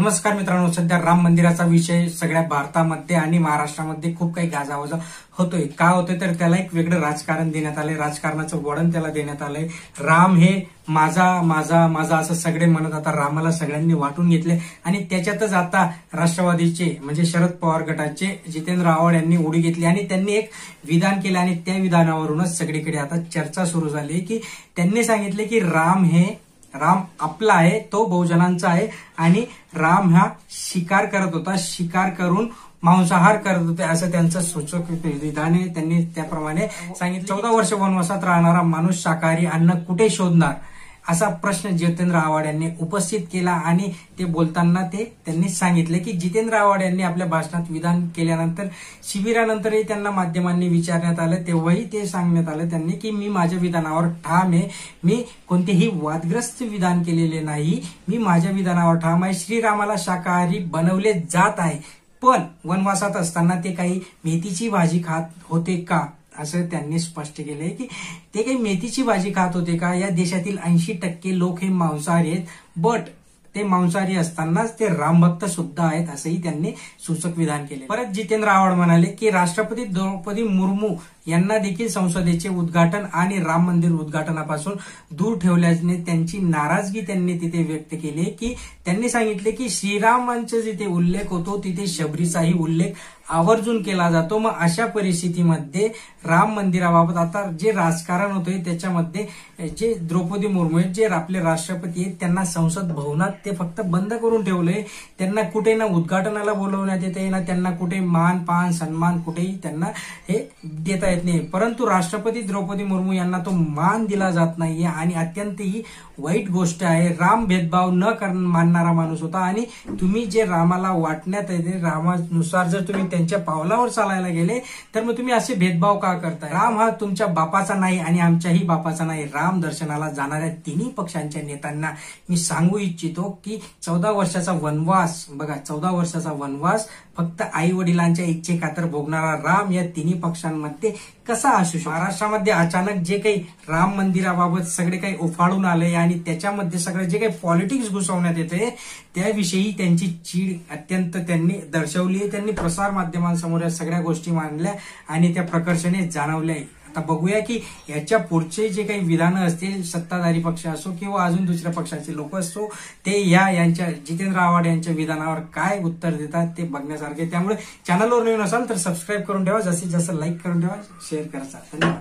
नमस्कार मित्रांनो, सध्या राम मंदिराचा विषय सगळ्या भारतामध्ये आणि महाराष्ट्रामध्ये खूप काही गाजावाजा होतोय. का होतोय तर त्याला एक वेगळं राजकारण देण्यात आलंय, राजकारणाचं वळण त्याला देण्यात आलंय. राम हे माझा माझा माझा असं सगळे म्हणत आता रामाला सगळ्यांनी वाटून घेतले आणि त्याच्यातच आता राष्ट्रवादीचे म्हणजे शरद पवार गटाचे जितेंद्र आव्हाड यांनी उडी घेतली आणि त्यांनी एक विधान केलं आणि त्या विधानावरूनच सगळीकडे आता चर्चा सुरू झाली की त्यांनी सांगितले की राम आपला आहे, तो बहुजनांचा आहे आणि राम हा शिकार करत होता, शिकार करून मांसाहार करत होते असं त्यांचं सूचक विधान आहे. त्यांनी त्याप्रमाणे सांगितलं. 14 वर्ष वनवासात राहणारा माणूस शाकाहारी अन्न कुठे शोधणार असा प्रश्न जितेंद्र आव्हाड यांनी उपस्थित केला आणि ते बोलताना त्यांनी सांगितले की जितेंद्र आव्हाड यांनी आपल्या भाषणात विधान केल्यानंतर शिबिरानंतरही त्यांना माध्यमांनी विचारण्यात आलं, तेव्हाही ते सांगण्यात आलं त्यांनी की मी माझ्या विधानावर ठाम आहे, मी कोणतेही वादग्रस्त विधान केलेले नाही, मी माझ्या विधानावर ठाम आहे. श्रीरामाला शाकाहारी बनवले जात आहे, पण वनवासात असताना ते काही मेथीची भाजी खात होते का असं त्यांनी स्पष्ट केलंय की ते काही मेथीची भाजी खात होते का. या देशातील 80% लोक हे मांसाहारी आहेत, बट ते मांसाहारी असतानाच ते रामभक्त सुद्धा आहेत असंही त्यांनी सूचक विधान केले. परत जितेंद्र आव्हाड म्हणाले की राष्ट्रपती द्रौपदी मुर्मू यांना देखील संसदेचे उद्घाटन आणि राम मंदिर उद्घाटनापासून दूर ठेवल्याने त्यांची नाराजगी त्यांनी तिथे व्यक्त केली की त्यांनी सांगितले की श्रीरामांचा जिथे उल्लेख होतो तिथे शबरीचाही उल्लेख आवर्जून केला जातो. मग अशा परिस्थितीमध्ये राम मंदिराबाबत आता जे राजकारण होतंय त्याच्यामध्ये जे द्रौपदी मुर्मू आहेत, जे आपले राष्ट्रपती आहेत, त्यांना संसद भवनात ते फक्त बंद करून ठेवलंय. त्यांना कुठे ना उद्घाटनाला बोलवण्यात येते ना त्यांना कुठे मान पान सन्मान कुठेही त्यांना हे देता येत नाही. परंतु राष्ट्रपती द्रौपदी मुर्मू यांना तो मान दिला जात नाहीये आणि अत्यंत ही वाईट गोष्ट आहे. राम भेदभाव न मानणारा माणूस होता आणि तुम्ही जे रामाला वाटण्यात येते रामानुसार जर तुम्ही त्यांच्या पावलावर चालायला गेले तर मग तुम्ही असे भेदभाव का करताय. राम हा तुमच्या बापाचा नाही आणि आमच्याही बापाचा नाही. राम दर्शनाला जाणाऱ्या तिन्ही पक्षांच्या नेत्यांना मी सांगू इच्छितो की 14 वर्षाचा वनवास, बघा 14 वर्षाचा वनवास फक्त आई वडिलांच्या इच्छेखातर भोगणारा राम या तिन्ही पक्षांमध्ये कसा असू शकतो. महाराष्ट्रामध्ये अचानक जे काही राम मंदिराबाबत सगळे काही उफाळून आले आणि त्याच्यामध्ये सगळं जे काही पॉलिटिक्स घुसवण्यात येते त्याविषयी त्यांची चीड अत्यंत त्यांनी दर्शवली. त्यांनी प्रसार माध्यमांसमोर या सगळ्या गोष्टी मांडल्या आणि त्या प्रकर्षाने जाणवल्या. आता बघूया की याच्या पुढचे जे काही विधानं असतील, सत्ताधारी पक्ष असो किंवा अजून दुसऱ्या पक्षाचे लोक असो, ते यांच्या जितेंद्र आव्हाड यांच्या विधानावर काय उत्तर देतात ते बघण्यासारखे. त्यामुळे चॅनलवर नवीन असाल तर सबस्क्राईब करून ठेवा, जास्तीत जास्त लाईक करून ठेवा, शेअर करा. धन्यवाद.